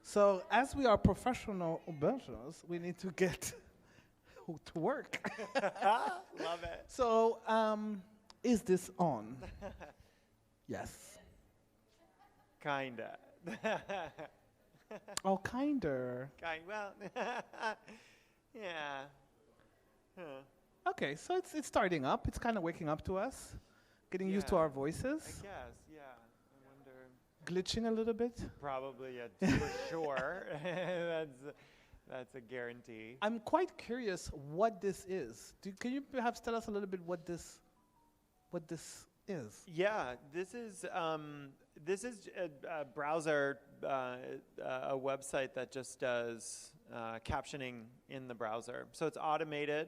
So, as we are professional builders, we need to get to work. Love it. So, is this on? Yes. Kinda. Oh, kinder. Well, yeah. Huh. Okay, so it's starting up. It's kind of waking up to us, getting used to Yeah. our I voices, guess, yeah. I wonder. glitching a little bit. Probably, yeah, for sure. That's a guarantee. I'm quite curious what this is. Can you perhaps tell us a little bit what this is? Yeah, this is a browser, a website that just does captioning in the browser. So it's automated,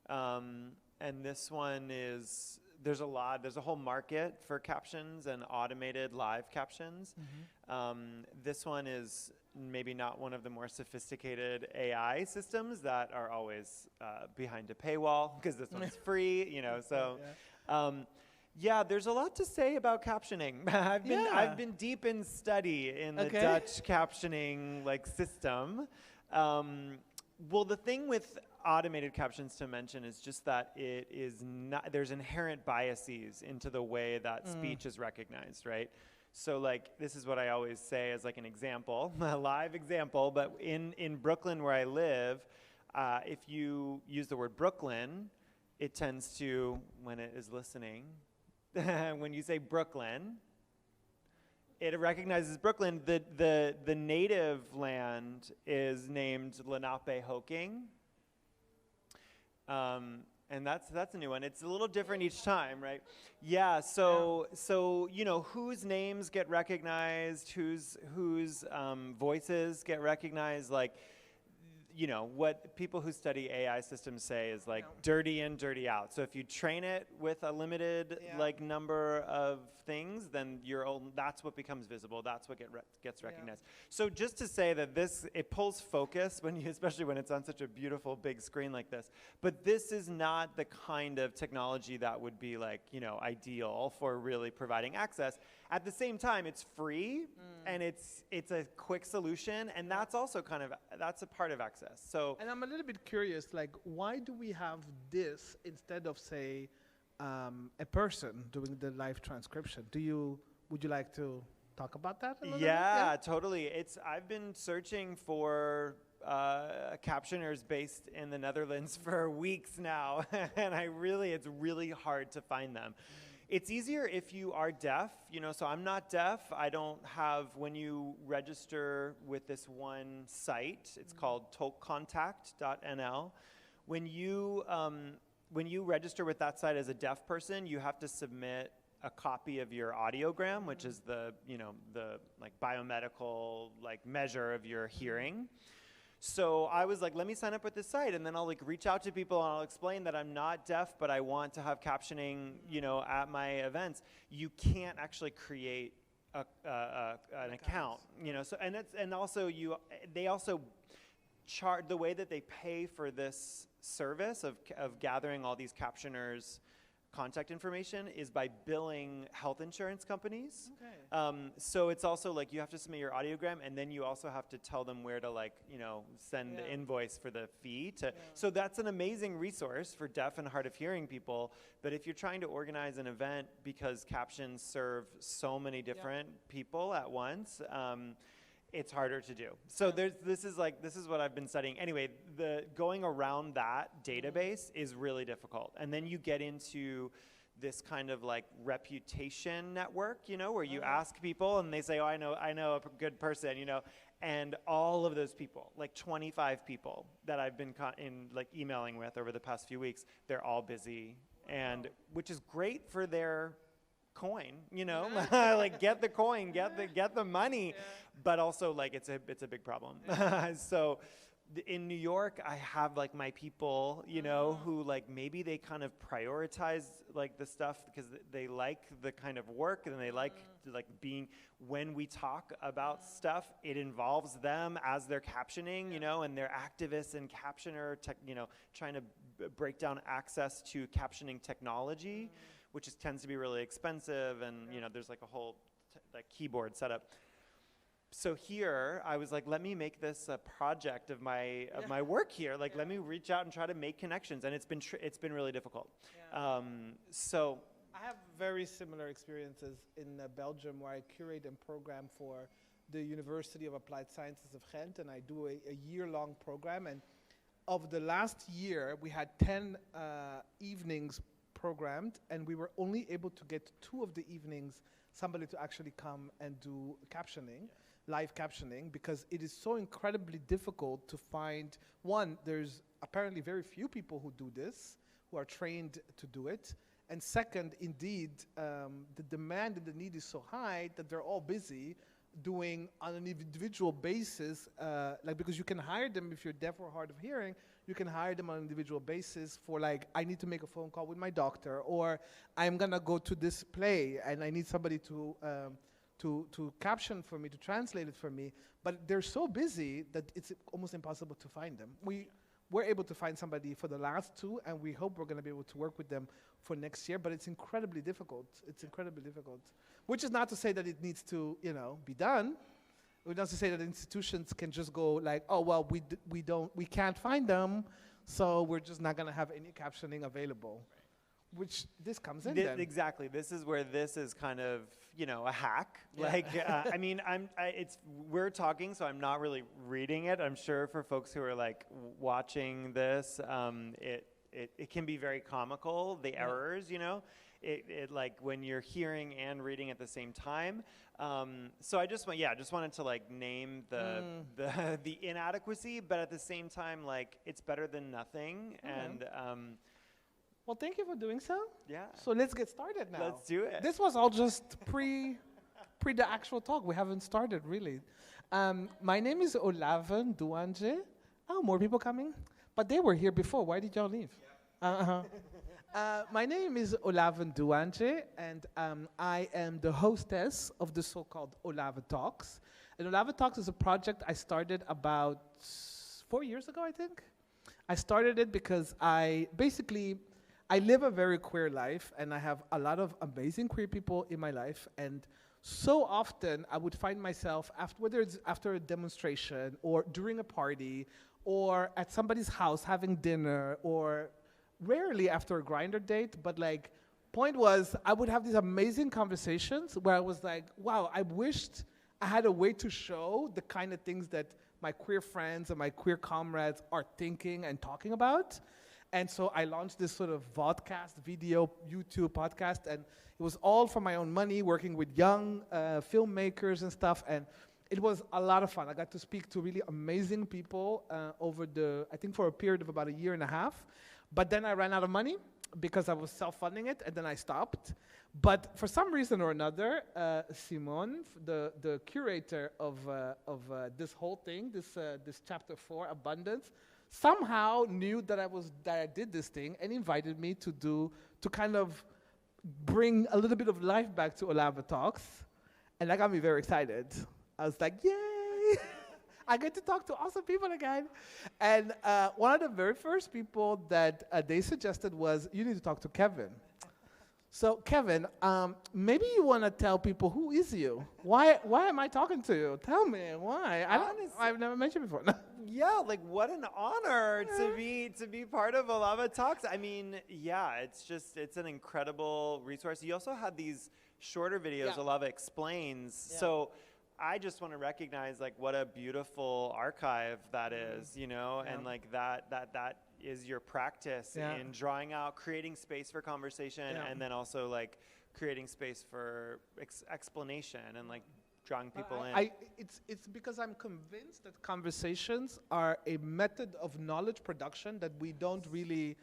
and this one is there's a whole market for captions and automated live captions. This one is maybe not one of the more sophisticated AI systems that are always behind a paywall because this one's free, you know. So. Yeah, there's a lot to say about captioning. I've been deep in study in the Dutch captioning system. Well, the thing with automated captions to mention is just that it is not. There's inherent biases into the way that speech is recognized, right? So this is what I always say as an example, a live example. But in Brooklyn where I live, if you use the word Brooklyn, it tends to, when it is listening. When you say Brooklyn, it recognizes Brooklyn. The native land is named Lenape-Hoking. And that's a new one. It's a little different each time, right? Yeah, so whose names get recognized, whose voices get recognized, what people who study AI systems say is dirty in, dirty out. So if you train it with a limited number of things, then that's what becomes visible. That's what gets recognized. So just to say that it pulls focus especially when it's on such a beautiful big screen like this. But this is not the kind of technology that would be ideal for really providing access. At the same time, it's free and it's a quick solution, and that's also that's a part of access. So, and I'm a little bit curious, why do we have this instead of, say, a person doing the live transcription? Would you like to talk about that a little bit? Yeah, totally. I've been searching for captioners based in the Netherlands for weeks now, and it's really hard to find them. It's easier if you are deaf, so I'm not deaf. I don't have, when you register with this one site, it's called tolkcontact.nl. When you register with that site as a deaf person, you have to submit a copy of your audiogram, which is the biomedical measure of your hearing. So I was let me sign up with this site, and then I'll reach out to people and I'll explain that I'm not deaf, but I want to have captioning, at my events. You can't actually create an account, So they also charge the way that they pay for this service of gathering all these captioners' contact information is by billing health insurance companies. Okay. So it's also you have to submit your audiogram, and then you also have to tell them where to send the invoice for the fee. So that's an amazing resource for deaf and hard of hearing people. But if you're trying to organize an event because captions serve so many different people at once, it's harder to do. So this is what I've been studying. Anyway, the going around that database is really difficult. And then you get into this kind of reputation network, where you ask people and they say, oh, I know a good person, and all of those people, 25 people that I've been emailing with over the past few weeks, they're all busy, and which is great for their coin, get the coin, get the money, but also it's a big problem. So in New York, I have my people, who maybe they kind of prioritize the stuff because they like the kind of work, and they like being, when we talk about stuff, it involves them as they're captioning, and they're activists and captioner trying to break down access to captioning technology, which tends to be really expensive, and there's a whole keyboard setup. so here I was like, let me make this a project of my work here. Like, let me reach out and try to make connections, and it's been really difficult. Yeah. So I have very similar experiences in Belgium, where I curate and program for the University of Applied Sciences of Ghent, and I do a year-long program. And of the last year, we had 10 evenings programmed, and we were only able to get 2 of the evenings somebody to actually come and do captioning, live captioning, because it is so incredibly difficult to find. One, there's apparently very few people who do this, who are trained to do it. And second, indeed, the demand and the need is so high that they're all busy doing on an individual basis, like, because you can hire them if you're deaf or hard of hearing. You can hire them on an individual basis for, like, I need to make a phone call with my doctor, or I'm gonna go to this play and I need somebody to caption for me, to translate it for me. But they're so busy that it's almost impossible to find them. We're able to find somebody for the last 2, and we hope we're going to be able to work with them for next year, but it's incredibly difficult. It's incredibly difficult. Which is not to say that it needs to, be done. It's not to say that institutions can just go like, oh, well, we can't find them, so we're just not going to have any captioning available. Which this comes in then. Exactly. This is where this is kind of, a hack. Yeah. Like, I mean, we're talking, so I'm not really reading it. I'm sure for folks who are like watching this, it can be very comical, the errors, it like when you're hearing and reading at the same time. So I just wanted to like name the inadequacy, but at the same time, like, it's better than nothing. And, well, thank you for doing so. Yeah. So let's get started now. Let's do it. This was all just pre the actual talk. We haven't started, really. My name is Olave Talks. Oh, more people coming? But they were here before. Why did y'all leave? Yeah. My name is Olave Talks, and I am the hostess of the so-called Olave Talks. And Olave Talks is a project I started about 4 years ago, I think. I started it because I live a very queer life, and I have a lot of amazing queer people in my life, and so often I would find myself, whether it's after a demonstration, or during a party, or at somebody's house having dinner, or rarely after a Grindr date, but like, point was, I would have these amazing conversations where I was like, wow, I wished I had a way to show the kind of things that my queer friends and my queer comrades are thinking and talking about. And so I launched this sort of vodcast, video, YouTube podcast, and it was all for my own money, working with young filmmakers and stuff, and it was a lot of fun. I got to speak to really amazing people I think for a period of about 1.5 years, but then I ran out of money because I was self-funding it, and then I stopped. But for some reason or another, Simone, the curator of this whole thing, this chapter 4, Abundance, somehow knew that I did this thing and invited me to kind of bring a little bit of life back to Olave Talks, and that got me very excited. I was like, yay! I get to talk to awesome people again. And one of the very first people that they suggested was, you need to talk to Kevin. So Kevin, maybe you want to tell people, who is you? Why am I talking to you? Tell me, why? I've never met you before. Yeah, like, what an honor to be part of Olave Talks. I mean, yeah, it's an incredible resource. You also had these shorter videos, Olave Explains. Yeah. So I just want to recognize, like, what a beautiful archive that is, and like that is your practice in drawing out, creating space for conversation, and then also like creating space for explanation and like drawing people in. It's because I'm convinced that conversations are a method of knowledge production that we don't really,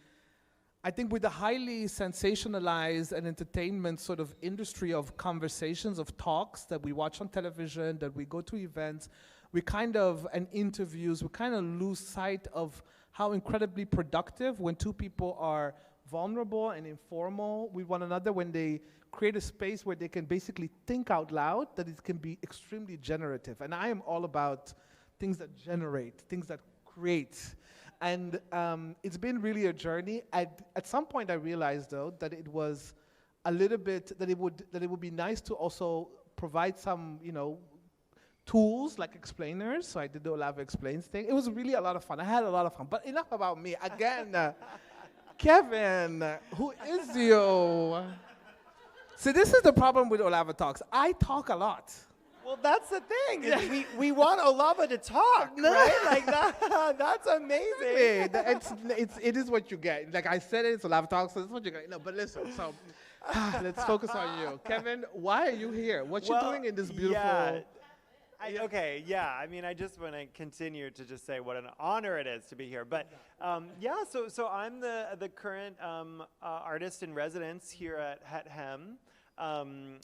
I think with the highly sensationalized and entertainment sort of industry of conversations, of talks that we watch on television, that we go to events, and interviews, we kind of lose sight of how incredibly productive when two people are vulnerable and informal with one another, when they create a space where they can basically think out loud, that it can be extremely generative. And I am all about things that generate, things that create. And it's been really a journey. At some point I realized, though, that it was a little bit, that it would be nice to also provide some, tools like explainers. So I did the Olave Explains thing. It was really a lot of fun. I had a lot of fun. But enough about me. Again, Kevin, who is you? See, this is the problem with Olave Talks. I talk a lot. Well, that's the thing. We want Olave to talk, right? Like that's amazing. It is what you get. Like I said, it's Olave Talks, so it's what you get. No, but listen, so let's focus on you. Kevin, why are you here? What you doing in this beautiful... Yeah. I mean, I just want to continue to just say what an honor it is to be here. But so I'm the current artist in residence here at Het HEM. I'm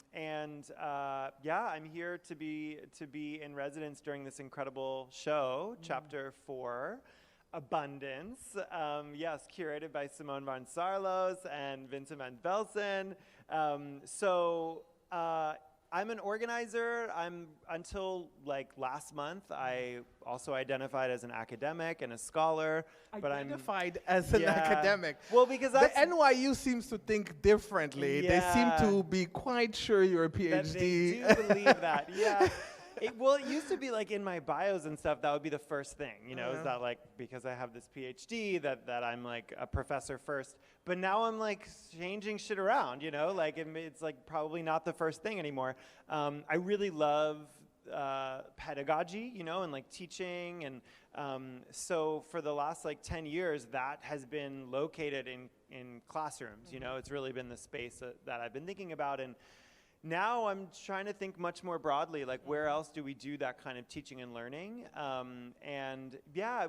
here to be in residence during this incredible show, Chapter 4, Abundance. Curated by Simone van Saarloos and Vincent van Velsen. I'm an organizer. Until like last month, I also identified as an academic and a scholar. Identified as an academic. Well, because the NYU seems to think differently. They seem to be quite sure you're a PhD. They do believe that. Yeah. It used to be like in my bios and stuff, that would be the first thing, is that like, because I have this PhD, that I'm like a professor first. But now I'm like changing shit around, like it's like probably not the first thing anymore. I really love pedagogy, and like teaching. And so for the last like 10 years, that has been located in classrooms, it's really been the space that I've been thinking about. And now I'm trying to think much more broadly, like where else do we do that kind of teaching and learning?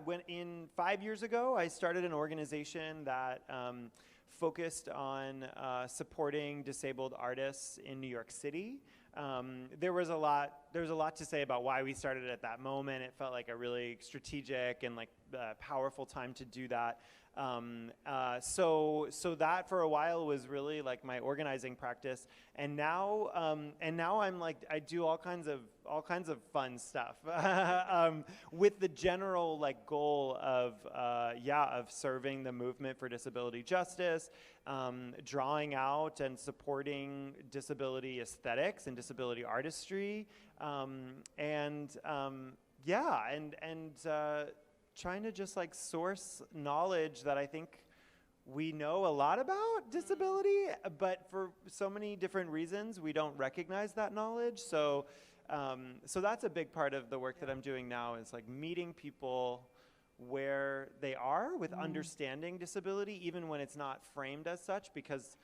When 5 years ago, I started an organization that focused on supporting disabled artists in New York City. There was a lot to say about why we started at that moment. It felt like a really strategic and like powerful time to do that. So that for a while was really like my organizing practice, and now I'm like, I do all kinds of fun stuff with the general like goal of serving the movement for disability justice, drawing out and supporting disability aesthetics and disability artistry, trying to just like source knowledge that I think we know a lot about disability, but for so many different reasons we don't recognize that knowledge. So that's a big part of the work that I'm doing now, is like meeting people where they are with understanding disability, even when it's not framed as such, because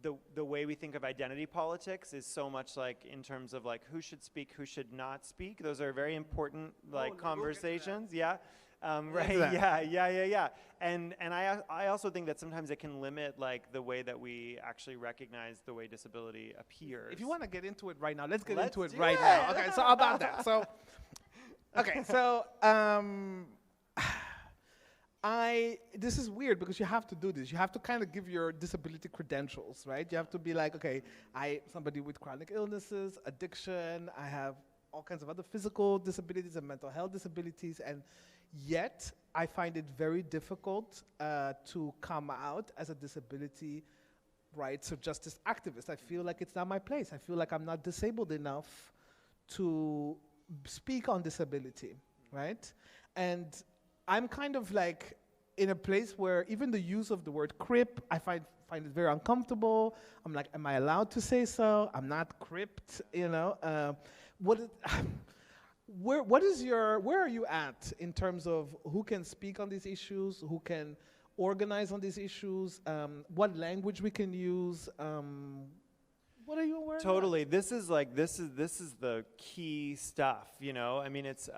the way we think of identity politics is so much like in terms of like who should speak, who should not speak. Those are very important like conversations. Yeah. Right. Yeah. And I also think that sometimes it can limit like the way that we actually recognize the way disability appears. If you want to get into it right now, let's get into it right now. Okay, so about that. This is weird because you have to do this. You have to kind of give your disability credentials, right? You have to be like, okay, somebody with chronic illnesses, addiction, I have all kinds of other physical disabilities and mental health disabilities, and yet I find it very difficult to come out as a disability rights or justice activist. I feel like it's not my place. I feel like I'm not disabled enough to speak on disability, right? And I'm kind of like in a place where even the use of the word crip, I find it very uncomfortable. I'm like, am I allowed to say so? I'm not cripped, where are you at in terms of who can speak on these issues, who can organize on these issues, what language we can use? What are you aware of? Totally. This is the key stuff, I mean, it's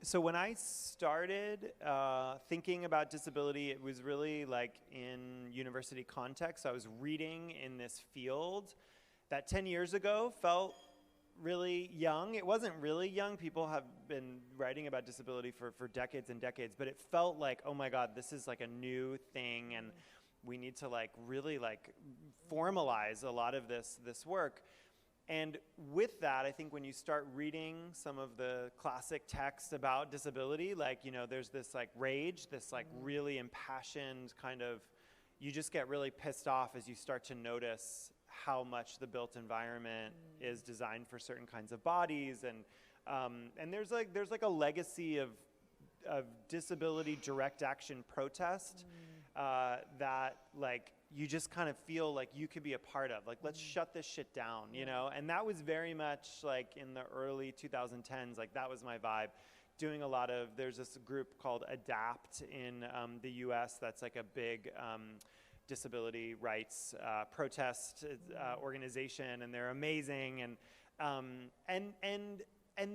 so when I started thinking about disability, it was really like in university context. I was reading in this field that 10 years ago felt really young. It wasn't really young. People have been writing about disability for decades and decades, but it felt like, oh my God, this is like a new thing, and we need to like really like formalize a lot of this work. And with that, I think when you start reading some of the classic texts about disability, like, there's this like rage, this like really impassioned kind of, you just get really pissed off as you start to notice how much the built environment is designed for certain kinds of bodies, and And there's like a legacy of disability direct action protest that like you just kind of feel like you could be a part of. Like, let's shut this shit down, you know? And that was very much like in the early 2010s, like that was my vibe. Doing a lot of, there's this group called ADAPT in the US that's like a big disability rights protest organization, and they're amazing. And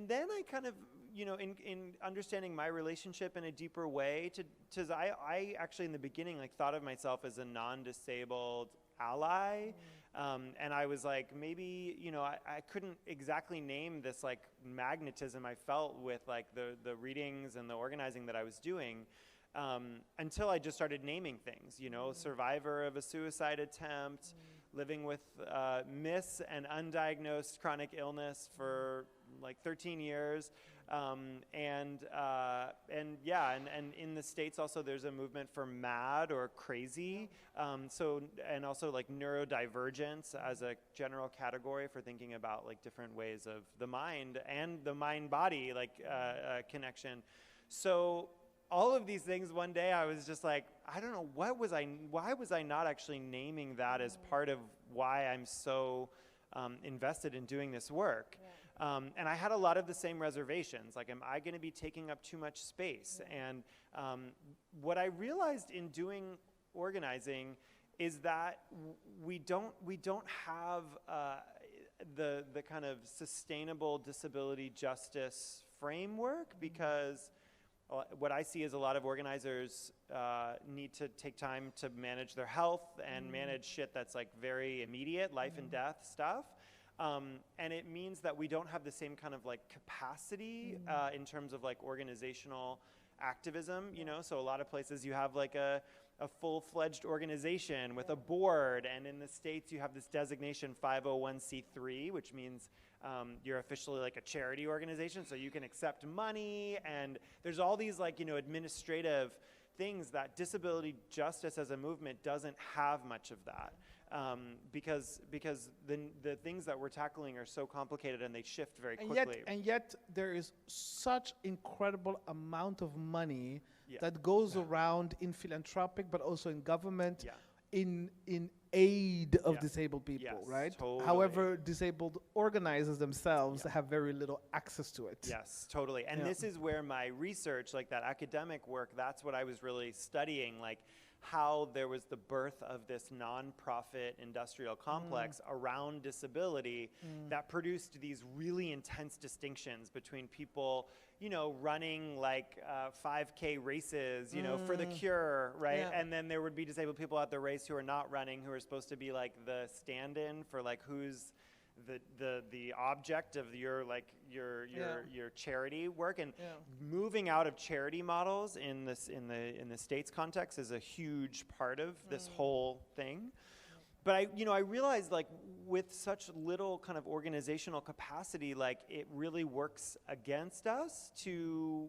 then I kind of, you know, in understanding my relationship in a deeper way, because I actually in the beginning like thought of myself as a non-disabled ally, and I was like, maybe, you know, I couldn't exactly name this like magnetism I felt with like the readings and the organizing that I was doing, until I just started naming things, you know, survivor of a suicide attempt, living with mis and undiagnosed chronic illness for like 13 years. And in the States also there's a movement for MAD or crazy. And also like neurodivergence as a general category for thinking about like different ways of the mind and the mind-body like connection. So all of these things, one day I was just like, I don't know, why was I not actually naming that as part of why I'm so invested in doing this work? And I had a lot of the same reservations, like, am I going to be taking up too much space? And what I realized in doing organizing is that we don't have the kind of sustainable disability justice framework, because what I see is a lot of organizers need to take time to manage their health and manage shit that's like very immediate, life and death stuff. And it means that we don't have the same kind of like capacity in terms of like organizational activism, you know? So a lot of places you have like a full-fledged organization with a board, and in the States you have this designation 501c3, which means you're officially like a charity organization, so you can accept money, and there's all these like, you know, administrative things that disability justice as a movement doesn't have much of that. Because the things that we're tackling are so complicated and they shift very quickly. And yet there is such incredible amount of money that goes around in philanthropic, but also in government, in aid of disabled people, right? Totally. However, disabled organizers themselves have very little access to it. Yes, totally. And this is where my research, like that academic work, that's what I was really studying, like how there was the birth of this nonprofit industrial complex around disability that produced these really intense distinctions between people, you know, running like 5K races, you know, for the cure, right? Yeah. And then there would be disabled people at the race who are not running, who are supposed to be like the stand-in for like who's the object of your like your charity work. And moving out of charity models in the States context is a huge part of this whole thing. But I realized like with such little kind of organizational capacity, like it really works against us to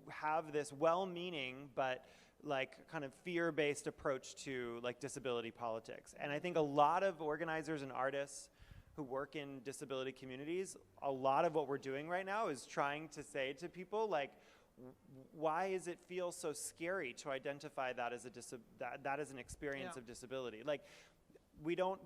have this well-meaning but like kind of fear-based approach to like disability politics. And I think a lot of organizers and artists who work in disability communities, a lot of what we're doing right now is trying to say to people like, why does it feel so scary to identify that as that as an experience of disability? Like, we don't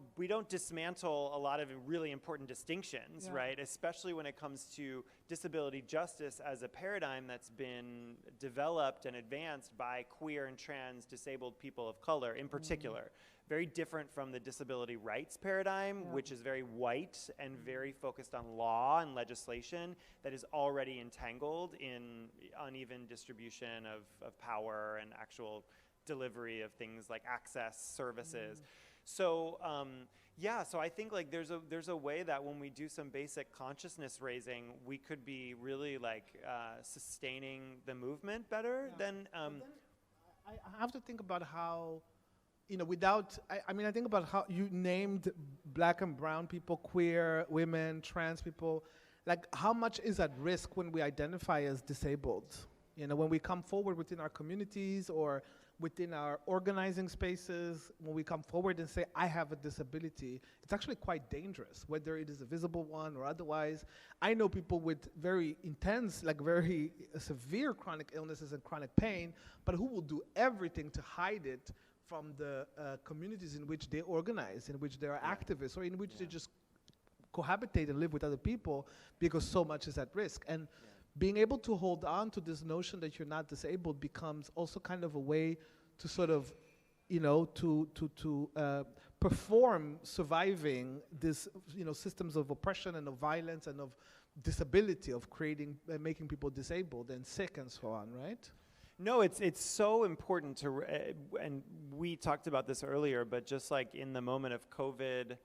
dismantle a lot of really important distinctions, right? Especially when it comes to disability justice as a paradigm that's been developed and advanced by queer and trans disabled people of color in particular. Very different from the disability rights paradigm, which is very white and very focused on law and legislation that is already entangled in uneven distribution of power and actual delivery of things like access services. So so I think like there's a way that when we do some basic consciousness raising, we could be really like sustaining the movement better than. I have to think about how, you know, I think about how you named black and brown people, queer, women, trans people, like how much is at risk when we identify as disabled? You know, when we come forward within our communities or within our organizing spaces, when we come forward and say, I have a disability, it's actually quite dangerous, whether it is a visible one or otherwise. I know people with very intense, like very severe chronic illnesses and chronic pain, but who will do everything to hide it from the communities in which they organize, in which they are activists, or in which they just cohabitate and live with other people, because so much is at risk. And being able to hold on to this notion that you're not disabled becomes also kind of a way to sort of, you know, to perform surviving this, you know, systems of oppression and of violence and of disability, of creating, making people disabled and sick and so on, right? No, it's so important to, and we talked about this earlier, but just like in the moment of COVID,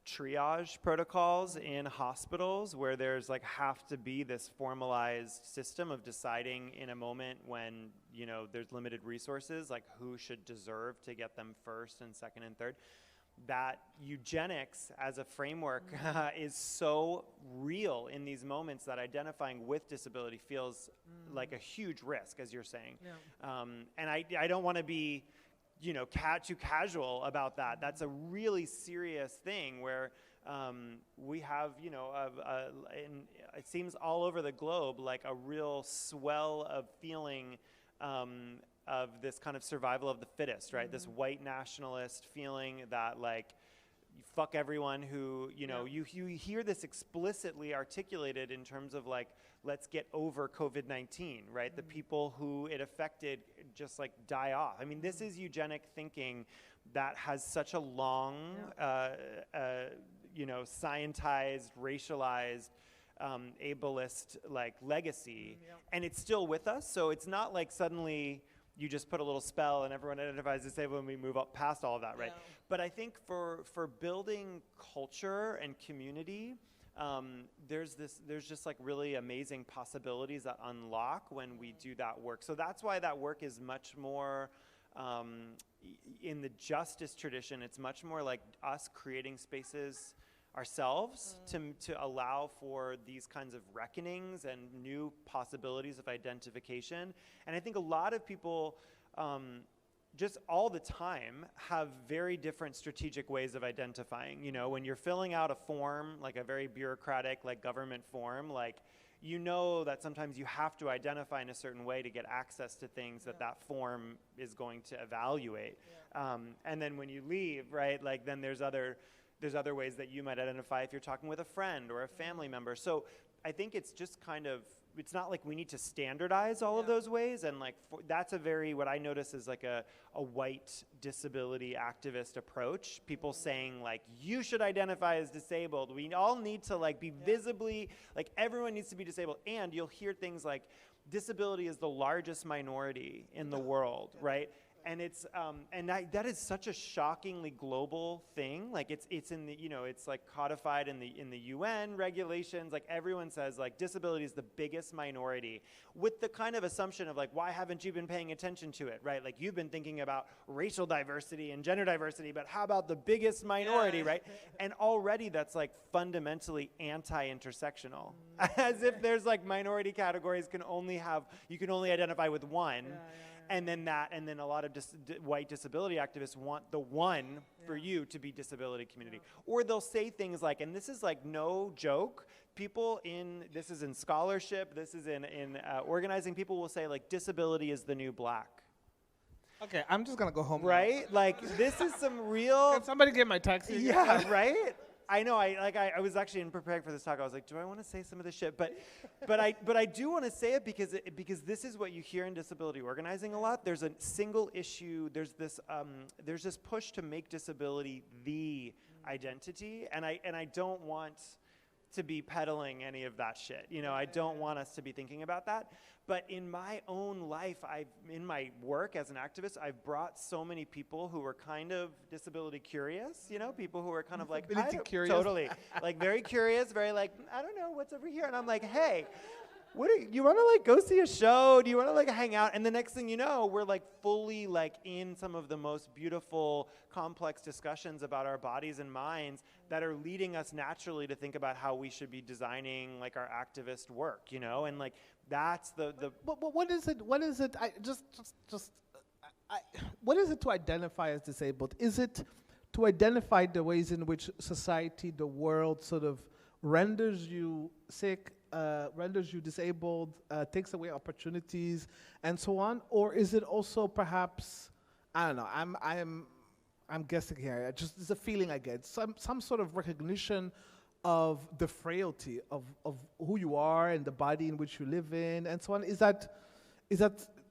triage protocols in hospitals where there's like have to be this formalized system of deciding in a moment when, you know, there's limited resources, like who should deserve to get them first and second and third. That eugenics as a framework is so real in these moments that identifying with disability feels like a huge risk, as you're saying. And I don't want to be, you know, too casual about that. That's a really serious thing where we have, you know, it seems all over the globe like a real swell of feeling of this kind of survival of the fittest, right? This white nationalist feeling that like, you fuck everyone who, you know, you hear this explicitly articulated in terms of like, let's get over COVID-19, right? The people who it affected just like die off. I mean, this is eugenic thinking that has such a long, you know, scientized, racialized, ableist like legacy, and it's still with us. So it's not like suddenly you just put a little spell and everyone identifies disabled and we move up past all of that, right? But I think for building culture and community, there's just like really amazing possibilities that unlock when we do that work. So that's why that work is much more, in the justice tradition, it's much more like us creating spaces ourselves to allow for these kinds of reckonings and new possibilities of identification. And I think a lot of people just all the time have very different strategic ways of identifying. You know, when you're filling out a form, like a very bureaucratic, like government form, like, you know that sometimes you have to identify in a certain way to get access to things that that form is going to evaluate. And then when you leave, right, like then there's other ways that you might identify if you're talking with a friend or a family member. So I think it's just kind of, it's not like we need to standardize all of those ways. And like, that's a very, what I notice is like a white disability activist approach. People saying like, you should identify as disabled. We all need to like be visibly, like everyone needs to be disabled. And you'll hear things like, disability is the largest minority in the world, right? And it's and that is such a shockingly global thing. Like it's in the, you know, it's like codified in the UN regulations. Like everyone says like disability is the biggest minority, with the kind of assumption of like, why haven't you been paying attention to it, right? Like you've been thinking about racial diversity and gender diversity, but how about the biggest minority, right? And already that's like fundamentally anti-intersectional, as if there's like minority categories you can only identify with one. And then a lot of white disability activists want the one for you to be disability community. Or they'll say things like, and this is like no joke, this is in scholarship, this is in organizing, people will say like, disability is the new black. Okay, I'm just gonna go home. Right? Like, this is some real... Can somebody get my taxi? Yeah, right? I know. I was actually in preparing for this talk. I was like, do I want to say some of this shit? But I do want to say it because this is what you hear in disability organizing a lot. There's a single issue. There's this push to make disability the identity, and I don't want to be peddling any of that shit. You know, I don't want us to be thinking about that. But in my own life, in my work as an activist, I've brought so many people who were kind of disability curious, you know, people who were kind of like, curious. Totally, like very curious, very like, I don't know what's over here. And I'm like, hey, you want to like go see a show? Do you want to like hang out? And the next thing you know, we're like fully like in some of the most beautiful, complex discussions about our bodies and minds that are leading us naturally to think about how we should be designing like our activist work, you know? And like, that's the what is it? What is it? what is it to identify as disabled? Is it to identify the ways in which society, the world sort of renders you sick, renders you disabled, takes away opportunities, and so on? Or is it also perhaps, I don't know, I'm guessing here, it's a feeling I get, some sort of recognition of the frailty of who you are and the body in which you live in, and so on. Is that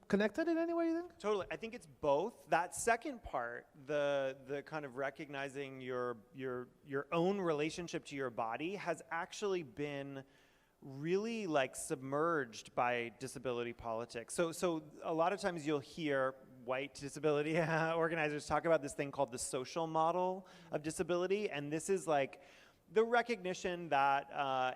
connected in any way, you think? Totally. I think it's both. That second part, the kind of recognizing your own relationship to your body, has actually been really like submerged by disability politics. So a lot of times you'll hear white disability organizers talk about this thing called the social model of disability, and this is like the recognition that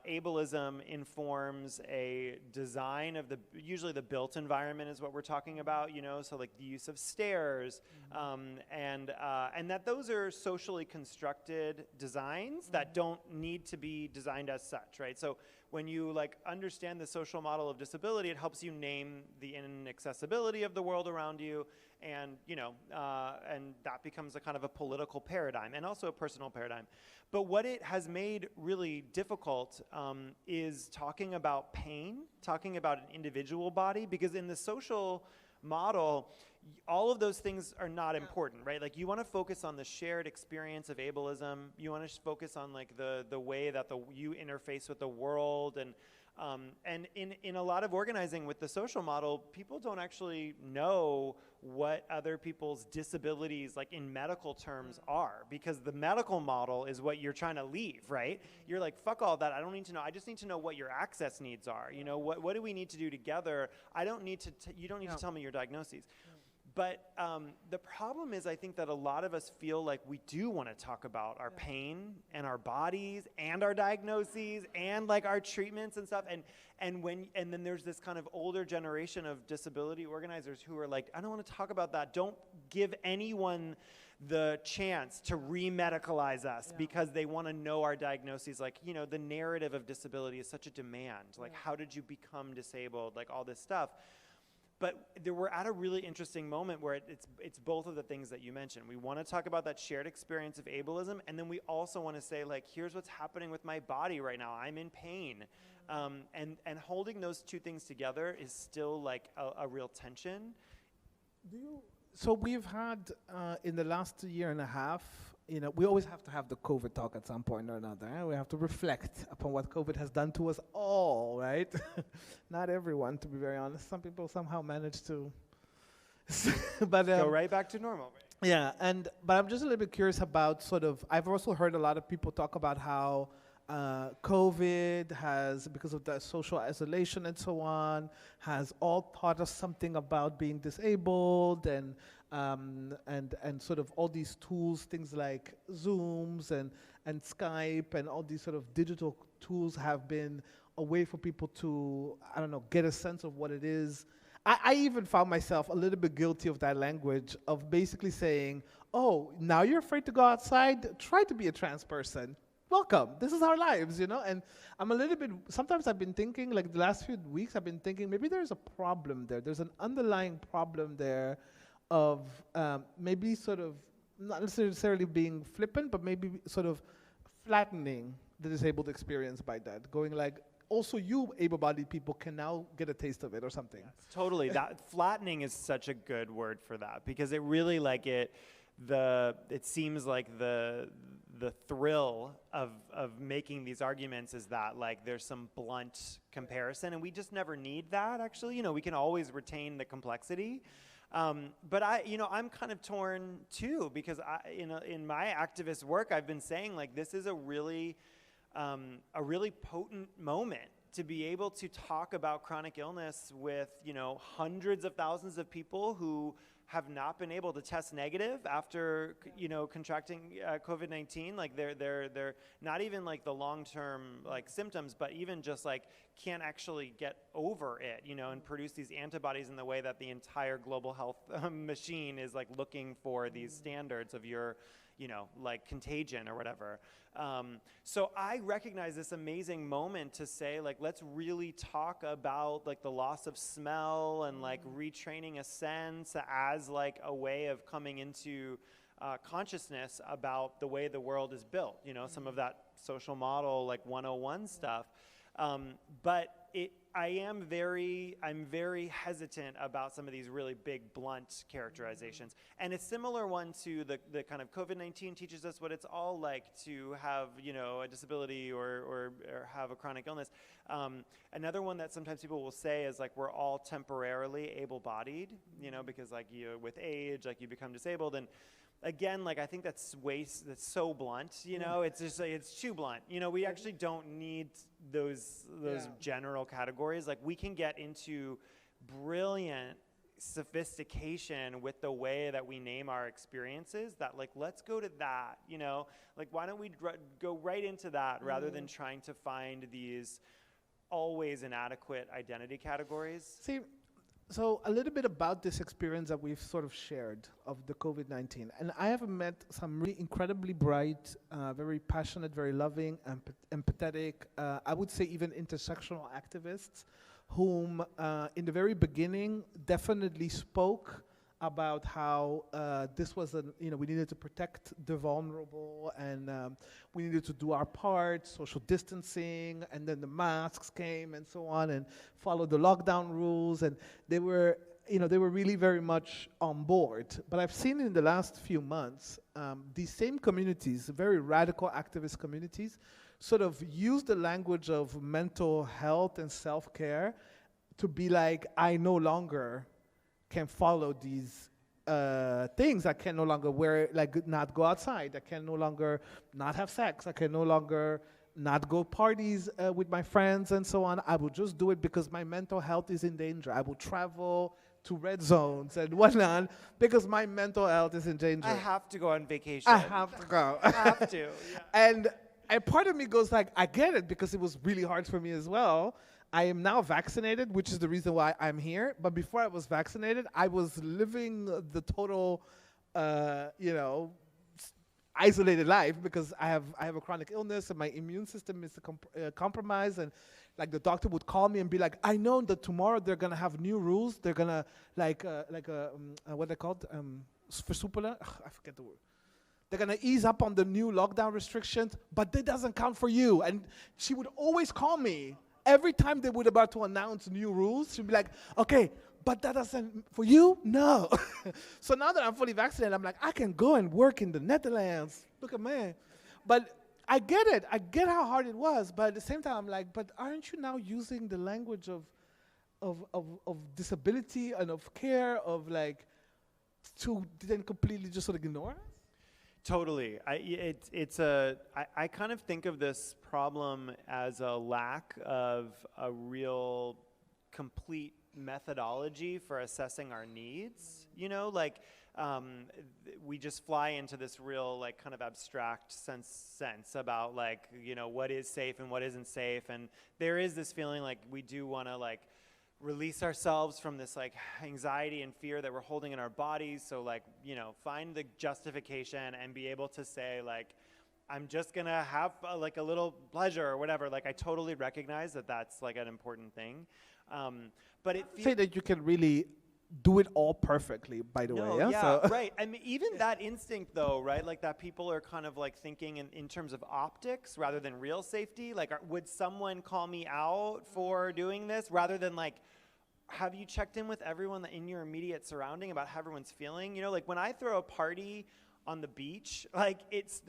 ableism informs a design of usually the built environment is what we're talking about, you know, so like the use of stairs, and that those are socially constructed designs that don't need to be designed as such, right? So when you like understand the social model of disability, it helps you name the inaccessibility of the world around you, and you know, and that becomes a kind of a political paradigm and also a personal paradigm. But what it has made really difficult is talking about pain, talking about an individual body, because in the social model, all of those things are not important, right? Like you want to focus on the shared experience of ableism. You want to focus on like the way that you interface with the world, and in a lot of organizing with the social model, people don't actually know what other people's disabilities, like in medical terms, are, because the medical model is what you're trying to leave, right? You're like, fuck all that, I don't need to know, I just need to know what your access needs are. You know, what do we need to do together? I don't need to, you don't need to tell me your diagnoses. But the problem is, I think that a lot of us feel like we do want to talk about our pain and our bodies and our diagnoses and like our treatments and stuff. And then there's this kind of older generation of disability organizers who are like, I don't want to talk about that. Don't give anyone the chance to re-medicalize us because they want to know our diagnoses. Like, you know, the narrative of disability is such a demand. Like, how did you become disabled? Like all this stuff. But we're at a really interesting moment where it's both of the things that you mentioned. We want to talk about that shared experience of ableism, and then we also want to say, like, here's what's happening with my body right now. I'm in pain. And holding those two things together is still like a real tension. So we've had, in the last year and a half, you know, we always have to have the COVID talk at some point or another. We have to reflect upon what COVID has done to us all, right? Not everyone, to be very honest. Some people somehow manage to but, go right back to normal. Right? Yeah, but I'm just a little bit curious about sort of, I've also heard a lot of people talk about how COVID has, because of the social isolation and so on, has all taught us something about being disabled, and sort of all these tools, things like Zooms and Skype and all these sort of digital tools have been a way for people to, I don't know, get a sense of what it is. I even found myself a little bit guilty of that language of basically saying, oh, now you're afraid to go outside? Try to be a trans person. Welcome. This is our lives, you know? And I'm a little bit, sometimes I've been thinking, like the last few weeks, I've been thinking maybe there's a problem there. There's an underlying problem there of maybe sort of, not necessarily being flippant, but maybe sort of flattening the disabled experience by that. Going like, also you able-bodied people can now get a taste of it or something. Yes, totally. That flattening is such a good word for that, because it really like it seems like the thrill of making these arguments is that like there's some blunt comparison, and we just never need that, actually. You know, we can always retain the complexity. But I'm kind of torn too, because in my activist work, I've been saying like this is a really potent moment to be able to talk about chronic illness with, you know, hundreds of thousands of people who have not been able to test negative after, you know, contracting COVID-19. Like they're not even like the long-term like symptoms, but even just like can't actually get over it, you know, and produce these antibodies in the way that the entire global health machine is like looking for these standards of your like Contagion or whatever. So I recognize this amazing moment to say, like, let's really talk about like the loss of smell and like retraining a sense as like a way of coming into consciousness about the way the world is built, some of that social model, like 101 stuff. But I'm very hesitant about some of these really big, blunt characterizations. And a similar one to the kind of COVID-19 teaches us what it's all like to have, a disability or have a chronic illness. Another one that sometimes people will say is like, we're all temporarily able-bodied, because like with age, like you become disabled. And again, like I think that's so blunt, it's just like, it's too blunt. We actually don't need those general categories. Like we can get into brilliant sophistication with the way that we name our experiences, that like, let's go to that, like why don't we go right into that rather than trying to find these always inadequate identity categories. See, so a little bit about this experience that we've sort of shared of the COVID-19. And I have met some really incredibly bright, very passionate, very loving, empathetic, I would say even intersectional activists whom in the very beginning definitely spoke about how this was we needed to protect the vulnerable and we needed to do our part, social distancing, and then the masks came and so on, and follow the lockdown rules, and they were really very much on board. But I've seen in the last few months these same communities, very radical activist communities, sort of use the language of mental health and self-care to be like, I no longer can follow these things. I can no longer not go outside. I can no longer not have sex. I can no longer not go parties with my friends and so on. I will just do it because my mental health is in danger. I will travel to red zones and whatnot because my mental health is in danger. I have to go on vacation. I have to go. I have to, yeah. And part of me goes like, I get it because it was really hard for me as well. I am now vaccinated, which is the reason why I'm here. But before I was vaccinated, I was living the total, isolated life because I have a chronic illness and my immune system is compromised. And like the doctor would call me and be like, I know that tomorrow they're gonna have new rules. They're gonna what they called versupelen. I forget the word. They're gonna ease up on the new lockdown restrictions, but that doesn't count for you. And she would always call me. Every time they were about to announce new rules, she'd be like, okay, but that doesn't, for you? No. So now that I'm fully vaccinated, I'm like, I can go and work in the Netherlands. Look at me. But I get it. I get how hard it was. But at the same time, I'm like, but aren't you now using the language of disability and of care, of like, to then completely just sort of ignore it? Totally. I kind of think of this problem as a lack of a real complete methodology for assessing our needs. We just fly into this real like kind of abstract sense about like, what is safe and what isn't safe. And there is this feeling like we do want to like release ourselves from this like anxiety and fear that we're holding in our bodies. So like, find the justification and be able to say like, I'm just gonna have like a little pleasure or whatever. Like I totally recognize that that's like an important thing. But it say that you can really do it all perfectly, by the way. Yeah, so right. I mean, even that instinct though, right? Like that people are kind of like thinking in terms of optics rather than real safety. Like, would someone call me out for doing this rather than like, have you checked in with everyone in your immediate surrounding about how everyone's feeling? Like when I throw a party on the beach, like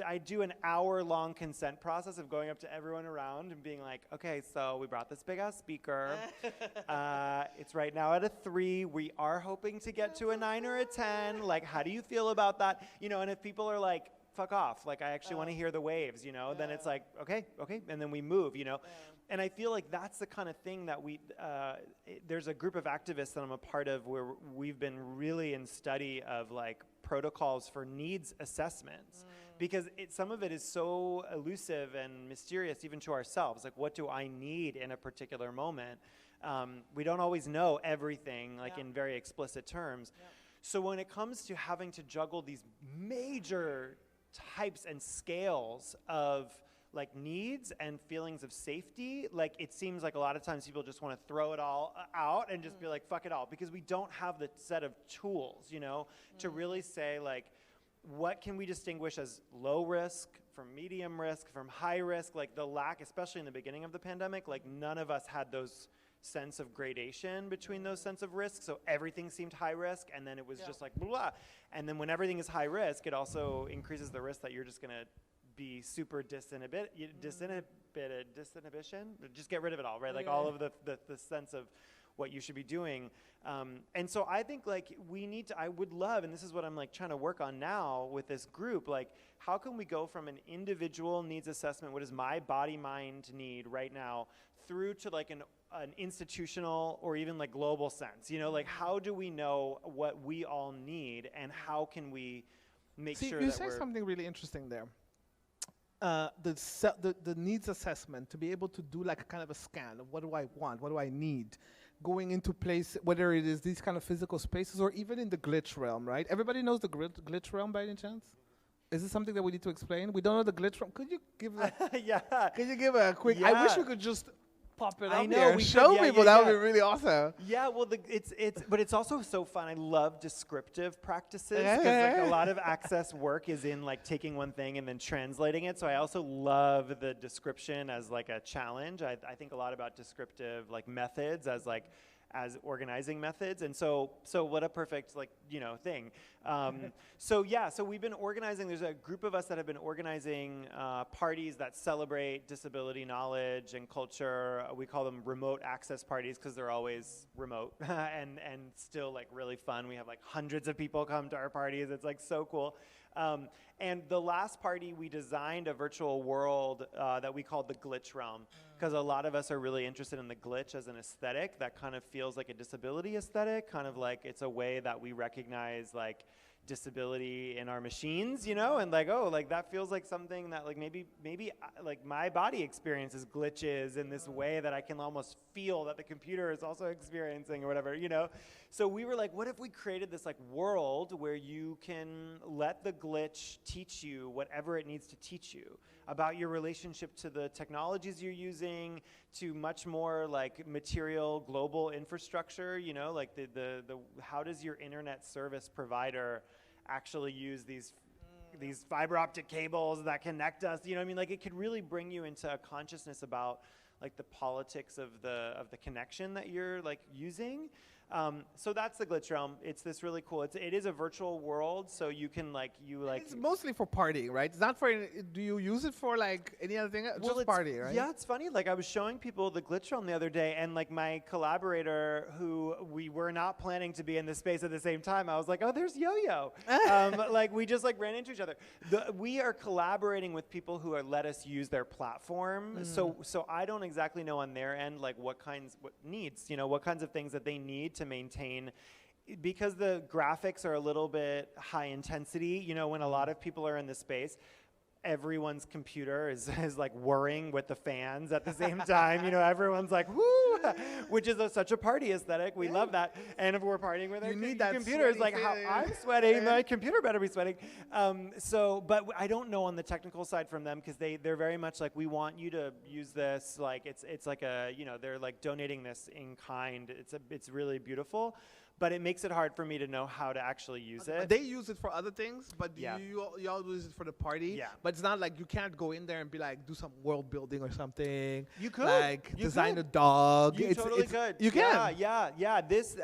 I do an hour-long consent process of going up to everyone around and being like, okay, so we brought this big-ass speaker. It's right now at a 3. We are hoping to get to a 9 or a 10. Like, how do you feel about that? And if people are like, fuck off, like I actually want to hear the waves, then it's like, okay, and then we move, And I feel like that's the kind of thing that there's a group of activists that I'm a part of where we've been really in study of like protocols for needs assessments because some of it is so elusive and mysterious even to ourselves. Like, what do I need in a particular moment? We don't always know everything like in very explicit terms. So when it comes to having to juggle these major types and scales of like needs and feelings of safety. Like it seems like a lot of times people just want to throw it all out and just be like, fuck it all, because we don't have the set of tools, you know, to really say like, what can we distinguish as low risk from medium risk from high risk? Like the lack, especially in the beginning of the pandemic, like none of us had those sense of gradation between those sense of risk. So everything seemed high risk, and then it was just like blah, blah. And then when everything is high risk, it also increases the risk that you're just gonna be super disinhibition, just get rid of it all, right? Like all of the sense of what you should be doing. And so I think like we need to, I would love, and this is what I'm like trying to work on now with this group, like how can we go from an individual needs assessment, what is my body mind need right now, through to like an institutional or even like global sense, you know, like how do we know what we all need and how can we make sure that we're... You say something really interesting there. The needs assessment, to be able to do like a kind of a scan of what do I want, what do I need, going into place, whether it is these kind of physical spaces or even in the glitch realm, right? Everybody knows the glitch realm by any chance? Is this something that we need to explain? We don't know the glitch realm. Could you give a, Could you give a quick, I wish we could just pop it up there and show people. That would be really awesome. Yeah, well, but it's also so fun. I love descriptive practices because like a lot of access work is in like taking one thing and then translating it. So I also love the description as like a challenge. I think a lot about descriptive like methods as organizing methods, and so what a perfect like thing. So we've been organizing. There's a group of us that have been organizing parties that celebrate disability knowledge and culture. We call them remote access parties because they're always remote and still like really fun. We have like hundreds of people come to our parties. It's like so cool. And the last party, we designed a virtual world that we called the glitch realm, because a lot of us are really interested in the glitch as an aesthetic that kind of feels like a disability aesthetic, kind of like it's a way that we recognize like disability in our machines, and like, oh, like that feels like something that like maybe like my body experiences glitches in this way that I can almost feel that the computer is also experiencing or whatever, So we were like, what if we created this like world where you can let the glitch teach you whatever it needs to teach you about your relationship to the technologies you're using, to much more like material global infrastructure, like the how does your internet service provider actually use these fiber optic cables that connect us, like it could really bring you into a consciousness about like the politics of the connection that you're like using. So that's the glitch realm. It's this really cool. It is a virtual world, so you can like It's mostly for partying, right? It's not for. Do you use it for like any other thing? Well, just party, right? Yeah, it's funny. Like I was showing people the glitch realm the other day, and like my collaborator, who we were not planning to be in this space at the same time, I was like, oh, there's Yo-Yo. Like we just like ran into each other. We are collaborating with people who let us use their platform. So I don't exactly know on their end like what kinds of things that they need to maintain, because the graphics are a little bit high intensity, when a lot of people are in the space, everyone's computer is like whirring with the fans at the same time, everyone's like, whoo, which is such a party aesthetic. We love that. And if we're partying with our computers, like how I'm sweating, my computer better be sweating. But I don't know on the technical side from them, because they're very much like, we want you to use this, like it's like a, they're like donating this in kind. It's really beautiful. But it makes it hard for me to know how to actually use it. They use it for other things, but you all use it for the party. Yeah. But it's not like you can't go in there and be like, do some world building or something. You could. Like design a dog. You totally could. You can. Yeah. This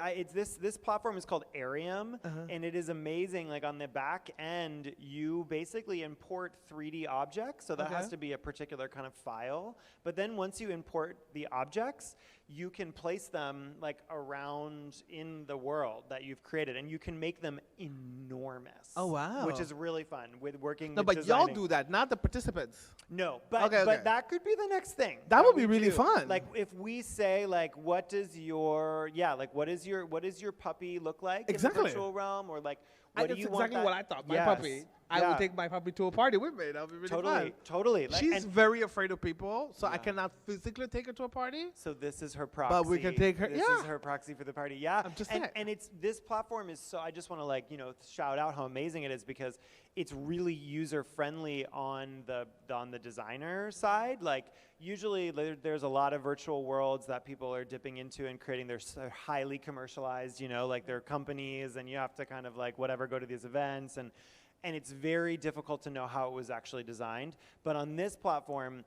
platform is called Arium, and it is amazing. Like on the back end, you basically import 3D objects. So that has to be a particular kind of file. But then once you import the objects, you can place them like around in the world that you've created, and you can make them enormous. Oh wow! Which is really fun with working. No, with but designing. y'all do that, not the participants. No, but that could be the next thing. That would be really fun. Like if we say like, what is your puppy look like in the virtual realm, or like what do you want? Exactly what I thought. My puppy. I would take my puppy to a party with me. That would be really fun. Totally. Like, she's very afraid of people, so I cannot physically take her to a party. So this is her proxy. But we can take her. This is her proxy for the party. Yeah. I'm just and it's this platform is so. I just want to like shout out how amazing it is, because it's really user friendly on the designer side. Like usually there's a lot of virtual worlds that people are dipping into and creating. They're so highly commercialized, you know, like they're companies, and you have to kind of like whatever go to these events, and it's very difficult to know how it was actually designed. But on this platform,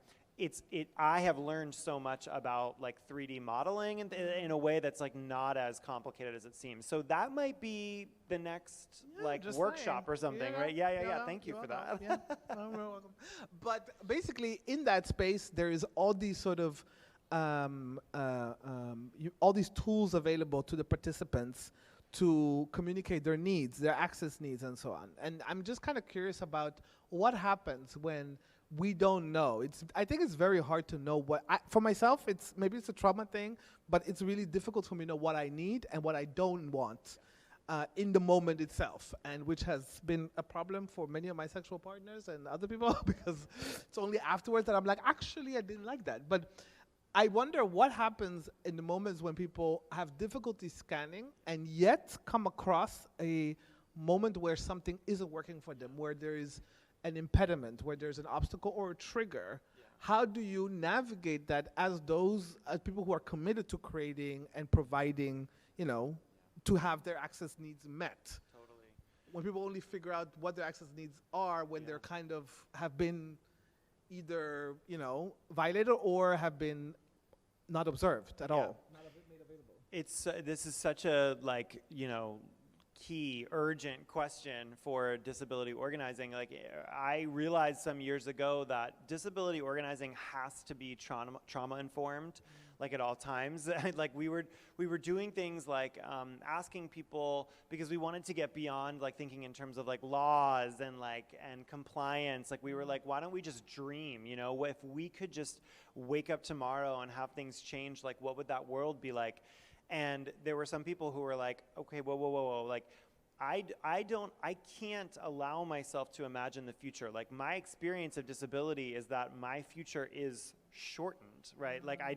I have learned so much about like 3D modeling in a way that's like not as complicated as it seems. So that might be the next like workshop or something, right? Yeah. Thank you for that. Yeah, you're welcome. But basically, in that space, there is all these sort of all these tools available to the participants to communicate their needs, their access needs, and so on. And I'm just kind of curious about what happens when we don't know. I think it's very hard to know for myself, maybe it's a trauma thing, but it's really difficult for me to know what I need and what I don't want in the moment itself, and which has been a problem for many of my sexual partners and other people because it's only afterwards that I'm like, actually, I didn't like that. But I wonder what happens in the moments when people have difficulty scanning and yet come across a moment where something isn't working for them, where there is an impediment, where there's an obstacle or a trigger. Yeah. How do you navigate that as people who are committed to creating and providing, you know, to have their access needs met? Totally. When people only figure out what their access needs are when they're kind of have been either, you know, violated or have been not observed at all. Not made available. It's this is such a like, you know, key, urgent question for disability organizing. Like I realized some years ago that disability organizing has to be trauma informed, like at all times. Like we were doing things like asking people, because we wanted to get beyond like thinking in terms of like laws and compliance. Like we were like, why don't we just dream? You know, if we could just wake up tomorrow and have things change, like what would that world be like? And there were some people who were like, okay, whoa. Like, I can't allow myself to imagine the future. Like, my experience of disability is that my future is shortened, right? Mm-hmm. Like, I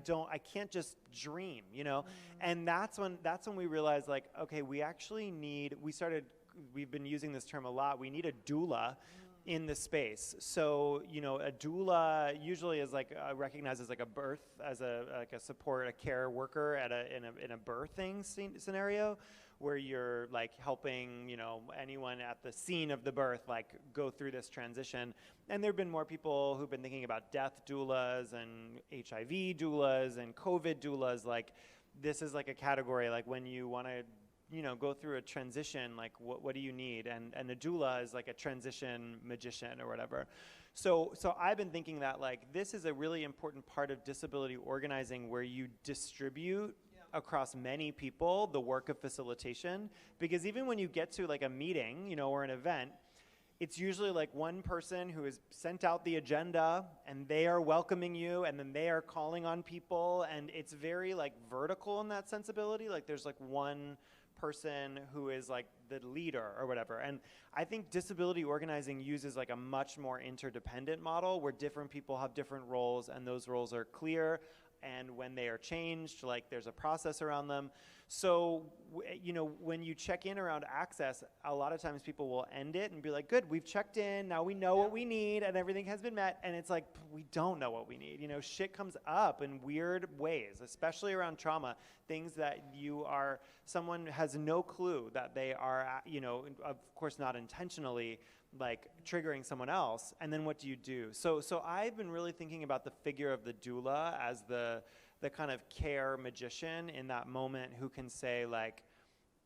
can't just dream, you know? Mm-hmm. And that's when we realized, like, okay, we've been using this term a lot. We need a doula in the space. So, you know, a doula usually is like recognized as like a support, a care worker in a birthing scenario, where you're like helping, you know, anyone at the scene of the birth like go through this transition. And there've been more people who've been thinking about death doulas and HIV doulas and COVID doulas. Like this is like a category, like when you want to, you know, go through a transition, like what do you need? And a doula is like a transition magician or whatever. So I've been thinking that like this is a really important part of disability organizing, where you distribute across many people the work of facilitation. Because even when you get to like a meeting, you know, or an event, it's usually like one person who has sent out the agenda and they are welcoming you, and then they are calling on people, and it's very like vertical in that sensibility. Like there's like one person who is like the leader or whatever. And I think disability organizing uses like a much more interdependent model, where different people have different roles, and those roles are clear, and when they are changed, like there's a process around them. So, you know, when you check in around access, a lot of times people will end it and be like, good, we've checked in, now we know what we need, and everything has been met. And it's like, we don't know what we need. You know, shit comes up in weird ways, especially around trauma, things that someone has no clue that they are, you know, of course not intentionally, like triggering someone else. And then what do you do? So I've been really thinking about the figure of the doula as the kind of care magician in that moment, who can say like,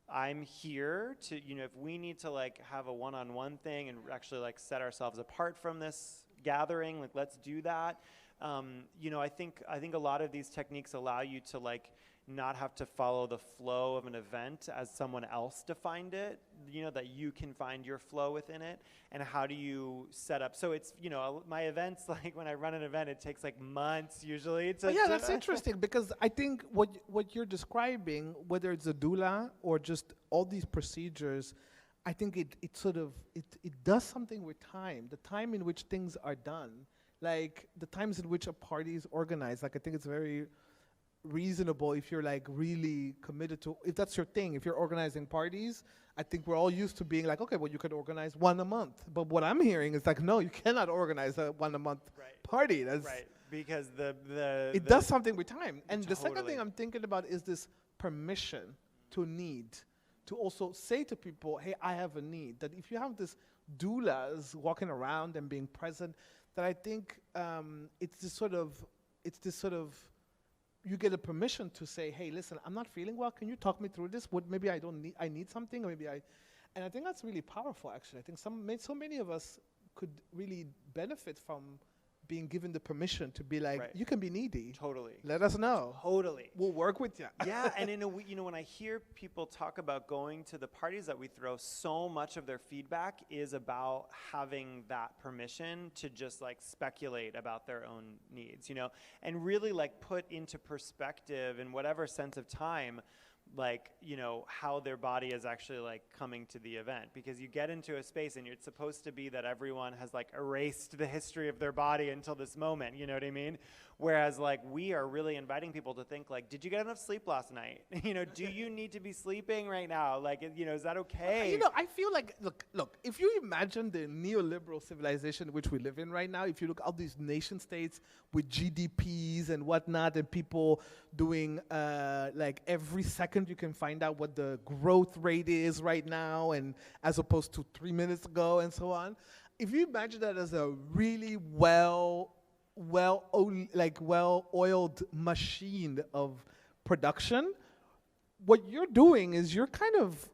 I'm here to, you know, if we need to like have a one-on-one thing and actually like set ourselves apart from this gathering, like let's do that. You know, I think a lot of these techniques allow you to like not have to follow the flow of an event as someone else defined it, you know, that you can find your flow within it. And how do you set up? So it's, you know, my events, like when I run an event, it takes like months usually. That's interesting, because I think what you're describing, whether it's a doula or just all these procedures, I think it does something with time, the time in which things are done, like the times in which a party is organized. Like I think it's very reasonable if you're like really committed to, if that's your thing, if you're organizing parties. I think we're all used to being like, okay, well, you could organize one a month. But what I'm hearing is like, no, you cannot organize a one a month party. That's right, because it does something with time. And the second Totally. thing I'm thinking about is this permission to need, to also say to people, hey, I have a need. That if you have this doulas walking around and being present, that I think it's this sort of, you get a permission to say, hey, listen, I'm not feeling well. Can you talk me through this? What maybe I need something, or maybe and I think that's really powerful. Actually, I think so many of us could really benefit from being given the permission to be like, you can be needy. Totally. Let us know. Totally. We'll work with you. Yeah, and in a you know, when I hear people talk about going to the parties that we throw, so much of their feedback is about having that permission to just like speculate about their own needs, you know, and really like put into perspective in whatever sense of time, like, you know, how their body is actually like coming to the event. Because you get into a space and it's supposed to be that everyone has like erased the history of their body until this moment, you know what I mean? Whereas like we are really inviting people to think like, did you get enough sleep last night? You know, do you need to be sleeping right now? Like, you know, is that okay? You know, I feel like, look, if you imagine the neoliberal civilization which we live in right now, if you look at all these nation states with GDPs and whatnot, and people doing like every second you can find out what the growth rate is right now, and as opposed to 3 minutes ago and so on. If you imagine that as a really well-oiled machine of production, what you're doing is you're kind of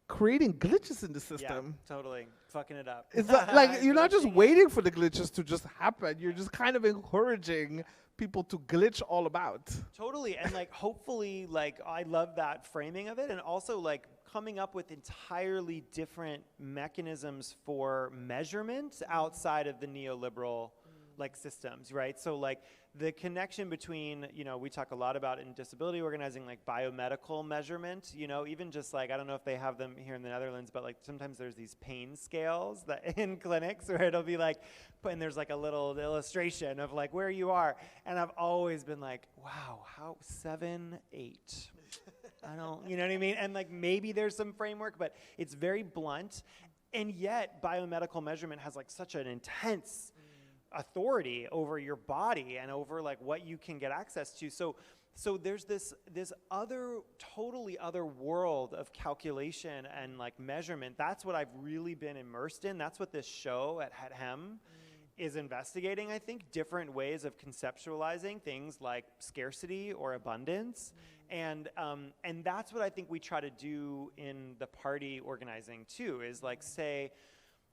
creating glitches in the system. Yeah, totally. Fucking it up. It's like you're not just waiting for the glitches to just happen. You're just kind of encouraging people to glitch all about. Totally. And like, hopefully, like, I love that framing of it. And also like coming up with entirely different mechanisms for measurement outside of the neoliberal like systems, right? So like the connection between, you know, we talk a lot about in disability organizing, like biomedical measurement, you know, even just like, I don't know if they have them here in the Netherlands, but like sometimes there's these pain scales that in clinics where it'll be like, and there's like a little illustration of like where you are. And I've always been like, wow, how 7, 8. I don't, you know what I mean? And like maybe there's some framework, but it's very blunt. And yet biomedical measurement has like such an intense authority over your body and over like what you can get access to. So there's this other, totally other world of calculation and like measurement. That's what I've really been immersed in. That's what this show at Het HEM is investigating, I think, different ways of conceptualizing things like scarcity or abundance. And that's what I think we try to do in the party organizing too, is like say,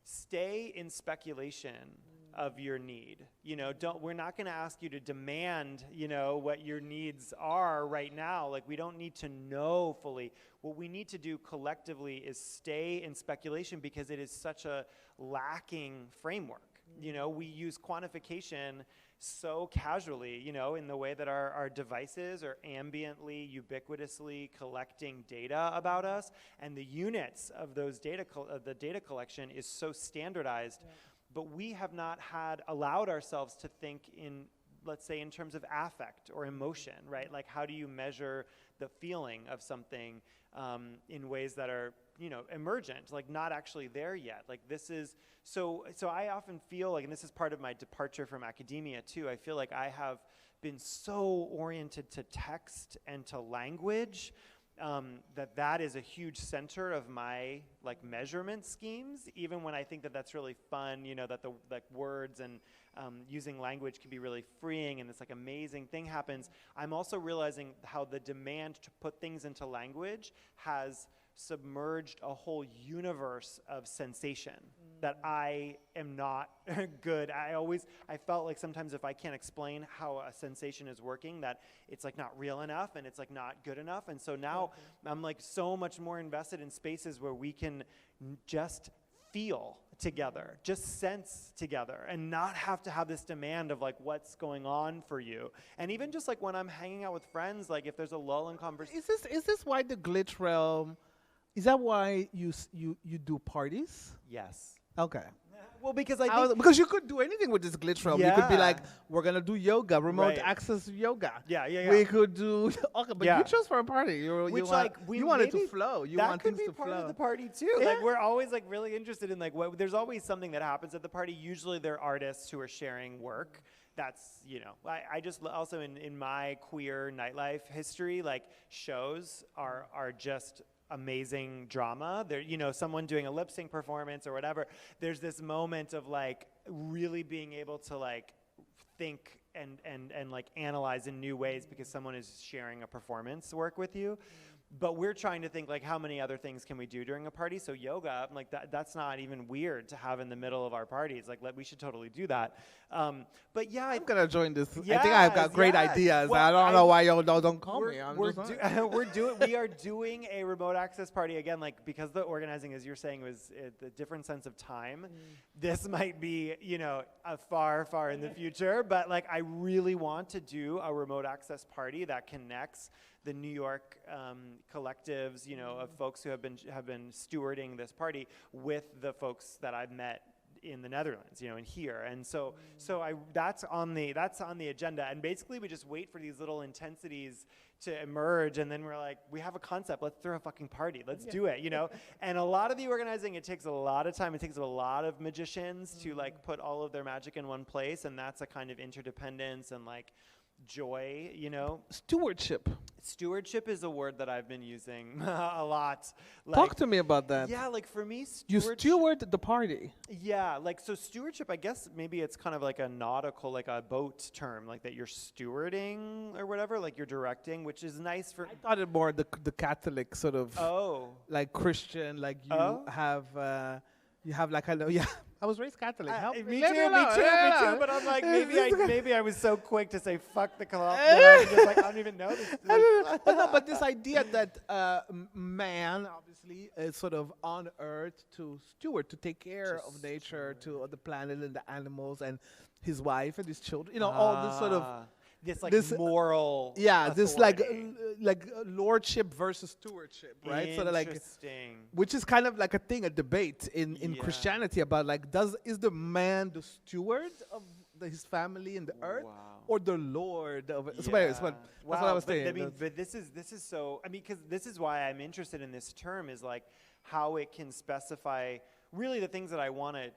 stay in speculation of your need. You know, we're not going to ask you to demand, you know, what your needs are right now. Like, we don't need to know fully. What we need to do collectively is stay in speculation because it is such a lacking framework. You know, we use quantification so casually, you know, in the way that our devices are ambiently, ubiquitously collecting data about us, and the units of those data, the data collection is so standardized. Yeah. But we have not allowed ourselves to think in, let's say, in terms of affect or emotion, right? Like, how do you measure the feeling of something in ways that are, you know, emergent, like not actually there yet? Like, this is, so I often feel like, and this is part of my departure from academia too, I feel like I have been so oriented to text and to language that is a huge center of my like measurement schemes, even when I think that that's really fun, you know, that the like words and using language can be really freeing and this like amazing thing happens. I'm also realizing how the demand to put things into language has submerged a whole universe of sensation that I am not good. I felt like sometimes if I can't explain how a sensation is working, that it's like not real enough and it's like not good enough. And so now I'm like so much more invested in spaces where we can just feel together, just sense together, and not have to have this demand of like what's going on for you. And even just like when I'm hanging out with friends, like if there's a lull in conversation. Is this why the glitch realm? Is that why you do parties? Yes. Okay. Well, because I think because you could do anything with this glitch realm. You could be Yeah. like, we're gonna do yoga, remote Right. access yoga. Yeah. We could do okay, but Yeah. you chose for a party. Which, You want it to maybe flow. You that want could things be to part flow. of the party too. Yeah. Like we're always like really interested in like what. There's always something that happens at the party. Usually they're artists who are sharing work. That's I just also in my queer nightlife history, like shows are just amazing drama. There, someone doing a lip sync performance or whatever. There's this moment of like really being able to like think and like analyze in new ways because someone is sharing a performance work with you. But we're trying to think like how many other things can we do during a party. So yoga, I'm like that's not even weird to have in the middle of our parties. Like we should totally do that. But yeah, I'm gonna join this. I Yes, think I've got great yes. ideas. Well, I don't know why y'all don't call me. We are doing a remote access party again, like because the organizing, as you're saying, was a different sense of time. This might be, a far in the future, but like I really want to do a remote access party that connects the New York collectives, of folks who have been stewarding this party with the folks that I've met in the Netherlands, and here, and so that's on the agenda, and basically we just wait for these little intensities to emerge, and then we're like, we have a concept, let's throw a fucking party, let's do it, and a lot of the organizing, it takes a lot of time, it takes a lot of magicians to like put all of their magic in one place, and that's a kind of interdependence and like joy, Stewardship is a word that I've been using a lot. Like, Talk to me about that. Yeah, like for me, You steward the party. Yeah, like so stewardship, I guess maybe it's kind of like a nautical, like a boat term, like that you're stewarding or whatever, like you're directing, which is nice for... I thought it more the Catholic sort of, like Christian, like you have like, I was raised Catholic. Help me. Me too. But I'm like, maybe I was so quick to say fuck the club. I don't even know this. But this idea that man, obviously, is sort of on Earth to steward, to take care of nature, to the planet and the animals, and his wife and his children. All this sort of. This moral this like lordship versus stewardship, right? So Interesting. Which is kind of like a thing, a debate in Christianity about like is the man the steward of his family and the earth, or the lord of it? So that's what I was saying. But this is so. I mean, because this is why I'm interested in this term, is like how it can specify. Really, the things that I want to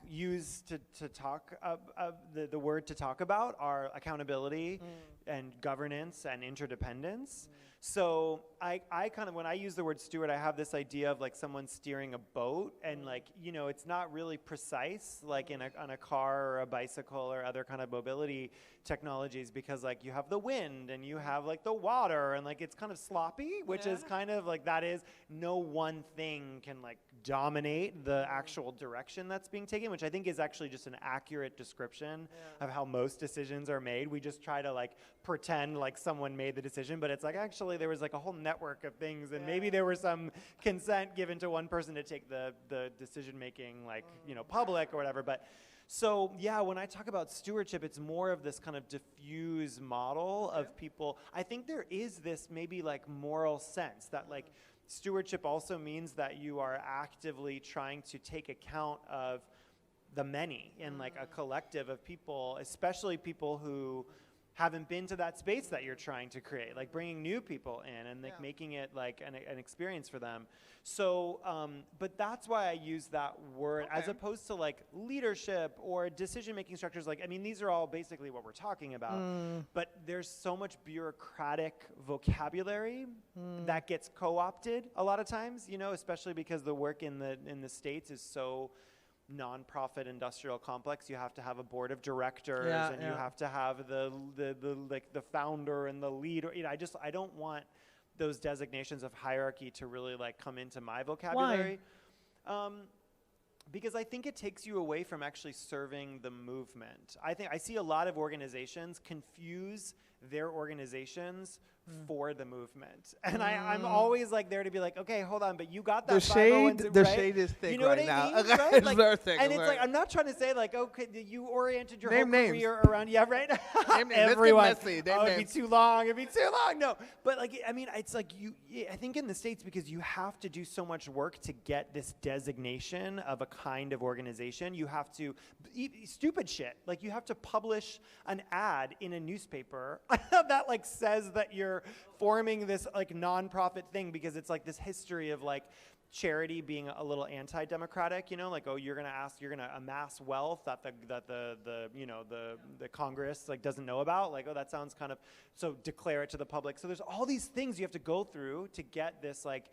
use to talk the word to talk about are accountability and governance and interdependence. So I kind of, when I use the word steward, I have this idea of like someone steering a boat, and like, it's not really precise, like on a car or a bicycle or other kind of mobility technologies, because like you have the wind and you have like the water, and like it's kind of sloppy, which is kind of like, that is, no one thing can like dominate the actual direction that's being taken, which I think is actually just an accurate description of how most decisions are made. We just try to like pretend like someone made the decision, but it's like actually there was like a whole network of things, and maybe there was some consent given to one person to take the decision making like public or whatever. But so yeah, when I talk about stewardship, it's more of this kind of diffuse model of people. I think there is this maybe like moral sense that like stewardship also means that you are actively trying to take account of the many in like a collective of people, especially people who haven't been to that space that you're trying to create, like bringing new people in and like making it like an experience for them. So, but that's why I use that word as opposed to like leadership or decision-making structures. Like, I mean, these are all basically what we're talking about, but there's so much bureaucratic vocabulary that gets co-opted a lot of times, especially because the work in the States is so nonprofit industrial complex. You have to have a board of directors, and you have to have the founder and the leader. I don't want those designations of hierarchy to really like come into my vocabulary. Why? Because I think it takes you away from actually serving the movement. I see a lot of organizations confuse their organizations for the movement. And I'm always like there to be like, okay, hold on, but you got that The shade, 501c, the right? shade is thick you know right what now. I mean, right? It's Like, very thick, and it's very- like, I'm not trying to say like, okay, you oriented your Name whole names. career around, yeah, right? Name names. Let's get Everyone. messy. Name It'd be names. too long. It'd be too long. No, but like, I mean, it's like I think in the States, because you have to do so much work to get this designation of a kind of organization, you have to, stupid shit, like you have to publish an ad in a newspaper that like says that you're forming this like nonprofit thing, because it's like this history of like charity being a little anti-democratic, you know, like, oh, you're gonna amass wealth that the Congress like doesn't know about, like, oh, that sounds kind of, so declare it to the public. So there's all these things you have to go through to get this like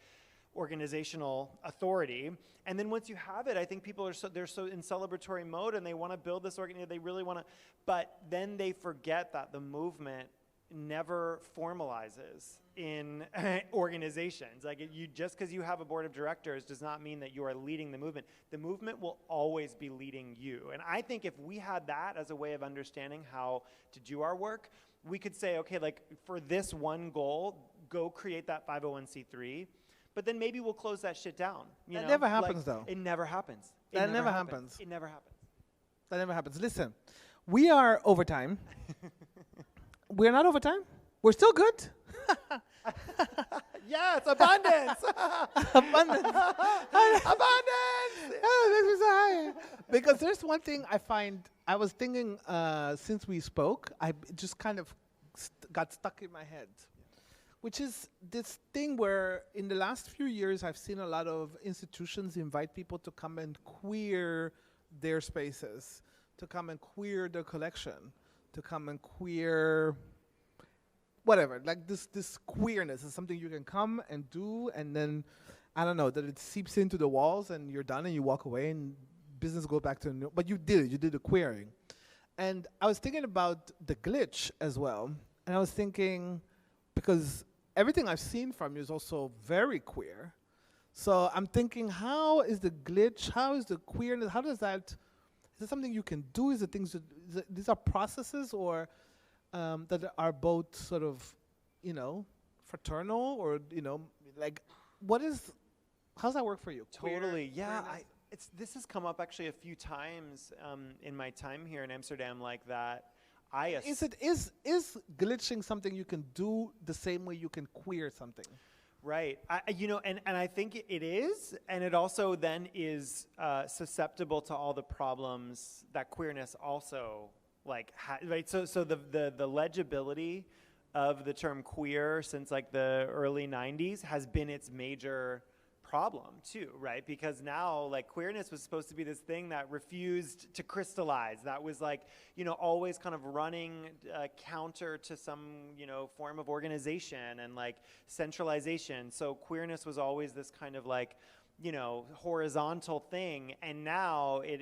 organizational authority. And then once you have it, I think people are they're so in celebratory mode and they want to build this organization, they really want to, but then they forget that the movement never formalizes in organizations. Like you, just because you have a board of directors does not mean that you are leading the movement. The movement will always be leading you. And I think if we had that as a way of understanding how to do our work, we could say, okay, like for this one goal, go create that 501c3, but then maybe we'll close that shit down. That never happens, though. It never happens. That never happens. It never happens. That never happens. Listen, we are over time. We're not over time. We're still good. Yes, abundance. Abundance. Abundance. Oh, this is so high. Because there's one thing I find, I was thinking since we spoke, I just kind of got stuck in my head, which is this thing where in the last few years I've seen a lot of institutions invite people to come and queer their spaces, to come and queer their collection, to come and queer whatever. Like this queerness is something you can come and do, and then, I don't know, that it seeps into the walls and you're done and you walk away and business goes back to new. But you did it. You did the queering. And I was thinking about the glitch as well. And I was thinking, because everything I've seen from you is also very queer. So I'm thinking, how is the glitch? How is the queerness? How does that? Is it something you can do? Is it things? These are processes, or that are both sort of, you know, fraternal, or like, what is? How's that work for you? Totally, yeah. This has come up actually a few times in my time here in Amsterdam, like that. Is glitching something you can do the same way you can queer something? Right. And I think it is, and it also then is susceptible to all the problems that queerness also right. So the legibility of the term queer since like the early 90s has been its major problem too, right? Because now like queerness was supposed to be this thing that refused to crystallize, that was like, always kind of running counter to some, form of organization and like centralization. So queerness was always this kind of like, horizontal thing, and now it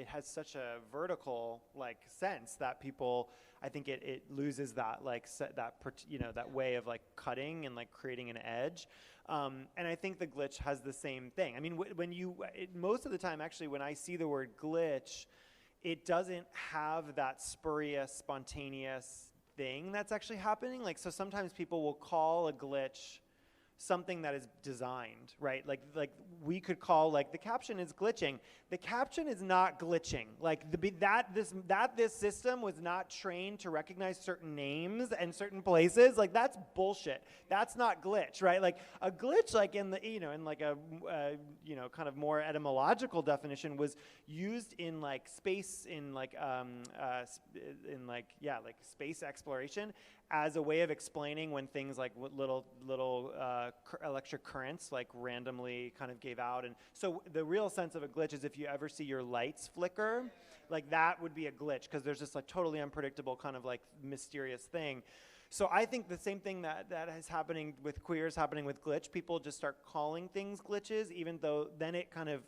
has such a vertical like sense that people, I think it loses that like that way of like cutting and like creating an edge. And I think the glitch has the same thing. I mean, most of the time, actually, when I see the word glitch, it doesn't have that spurious, spontaneous thing that's actually happening. Like, so sometimes people will call a glitch something that is designed, right? Like we could call like the caption is glitching. The caption is not glitching. Like this system was not trained to recognize certain names and certain places. Like that's bullshit. That's not glitch, right? Like a glitch, like in the in like a kind of more etymological definition, was used in like space like space exploration as a way of explaining when things like little electric currents like randomly kind of gave out. And so the real sense of a glitch is if you ever see your lights flicker, like that would be a glitch, because there's this like totally unpredictable kind of like mysterious thing. So I think the same thing that is happening with queer is happening with glitch. People just start calling things glitches, even though then it kind of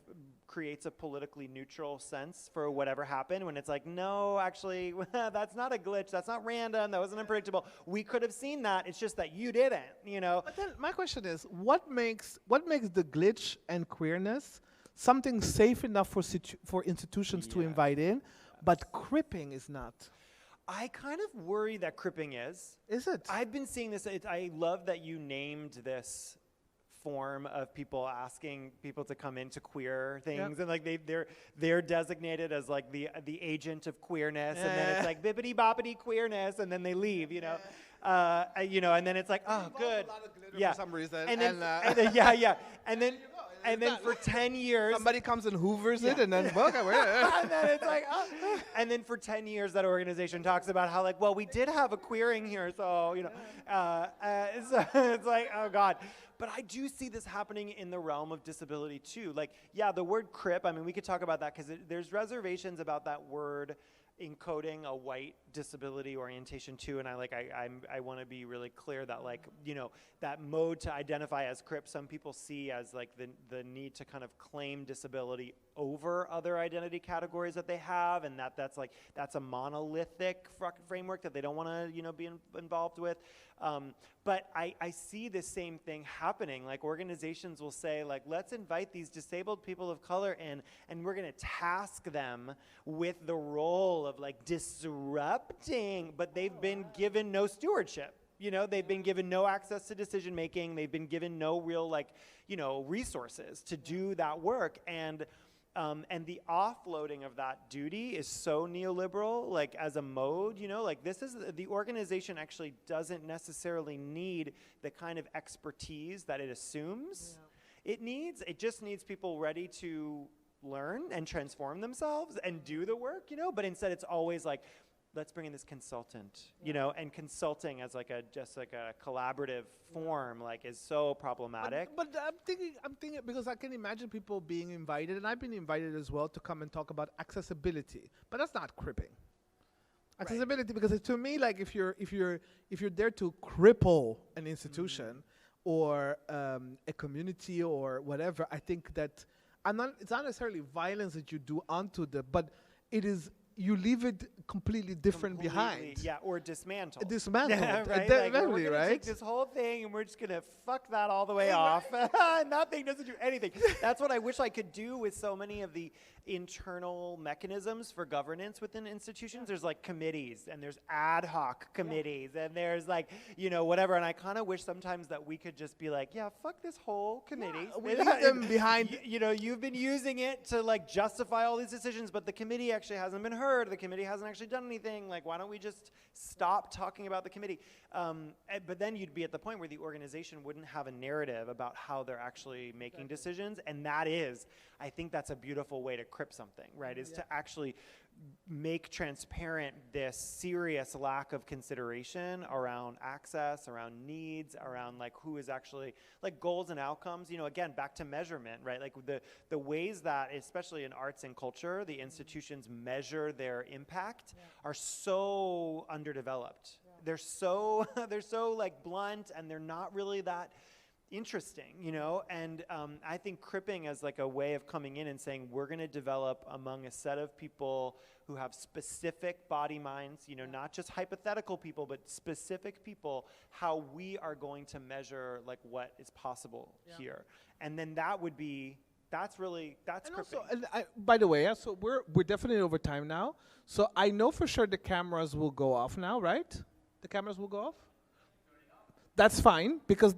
creates a politically neutral sense for whatever happened, when it's like, no, actually, that's not a glitch. That's not random. That wasn't unpredictable. We could have seen that. It's just that you didn't, But then my question is, what makes the glitch and queerness something safe enough for institutions to invite in, but cripping is not? I kind of worry that cripping is. Is it? I've been seeing this. I love that you named this form of people asking people to come into queer things, and like they're designated as like the agent of queerness, and then it's like bippity boppity queerness, and then they leave, you know. And then it's like, oh, good, for some reason, and then for 10 years, somebody comes and hoovers it, and then and then it's like, and then for 10 years, that organization talks about how like, well, we did have a queering here, so you know, so it's like, oh God. But I do see this happening in the realm of disability too. Like, yeah, the word crip, I mean, we could talk about that because there's reservations about that word encoding a white disability orientation too, and I want to be really clear that, like, you know, that mode to identify as crip, some people see as like the need to kind of claim disability over other identity categories that they have, and that's a monolithic framework that they don't want to, you know, be involved with. But I see the same thing happening. Like, organizations will say, like, let's invite these disabled people of color in, and we're going to task them with the role of like disrupting, but they've been given no stewardship. You know, they've been given no access to decision making. They've been given no real, like, you know, resources to do that work. And the offloading of that duty is so neoliberal, like, as a mode, you know, like, this is, the organization actually doesn't necessarily need the kind of expertise that it assumes it just needs people ready to learn and transform themselves and do the work, you know, but instead it's always like, let's bring in this consultant, you know, and consulting as like a collaborative form, like, is so problematic. But I'm thinking because I can imagine people being invited, and I've been invited as well, to come and talk about accessibility, but that's not cripping. Accessibility, because to me, like, if you're there to cripple an institution or a community or whatever, I think that it's not necessarily violence that you do onto but it is, you leave it completely different behind. Yeah, or dismantle. Dismantle, right? Definitely, we're right? Take this whole thing and we're just gonna fuck that all the way off. Nothing doesn't do anything. That's what I wish I could do with so many of the internal mechanisms for governance within institutions. There's like committees, and there's ad hoc committees, and there's like, you know, whatever. And I kind of wish sometimes that we could just be like, yeah, fuck this whole committee. Yeah, we leave them behind. You know, you've been using it to like justify all these decisions, but the committee actually hasn't been heard. The committee hasn't actually done anything. Like, why don't we just stop talking about the committee? But then you'd be at the point where the organization wouldn't have a narrative about how they're actually making decisions, and that is, I think that's a beautiful way to crip something, right? Is to actually make transparent this serious lack of consideration around access, around needs, around like who is actually, like, goals and outcomes. You know, again, back to measurement, right? Like the ways that, especially in arts and culture, the institutions measure their impact are so underdeveloped. They're so like blunt, and they're not really that interesting, you know. And I think cripping as like a way of coming in and saying, we're going to develop among a set of people who have specific body minds, you know, not just hypothetical people, but specific people, how we are going to measure like what is possible here. And then that's cripping. Also, by the way, so we're definitely over time now. So I know for sure the cameras will go off now, right? The cameras will go off? That's fine, because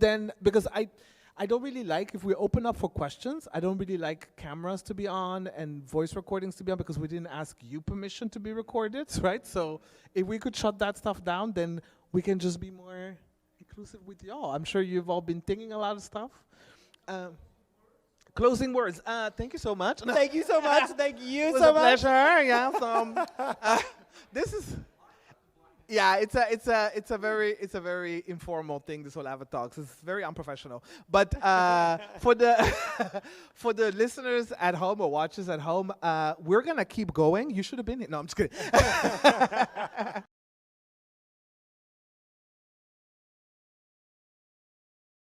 I don't really like, if we open up for questions, I don't really like cameras to be on and voice recordings to be on, because we didn't ask you permission to be recorded, right? So if we could shut that stuff down, then we can just be more inclusive with y'all. I'm sure you've all been thinking a lot of stuff. Closing words. Thank you so much. Thank you so much. Thank you so much. It was a pleasure. Yeah. So this is. Yeah, it's a very informal thing, this Olave Talks. It's very unprofessional. But for the listeners at home or watchers at home, we're gonna keep going. You should have been here. No, I'm just kidding.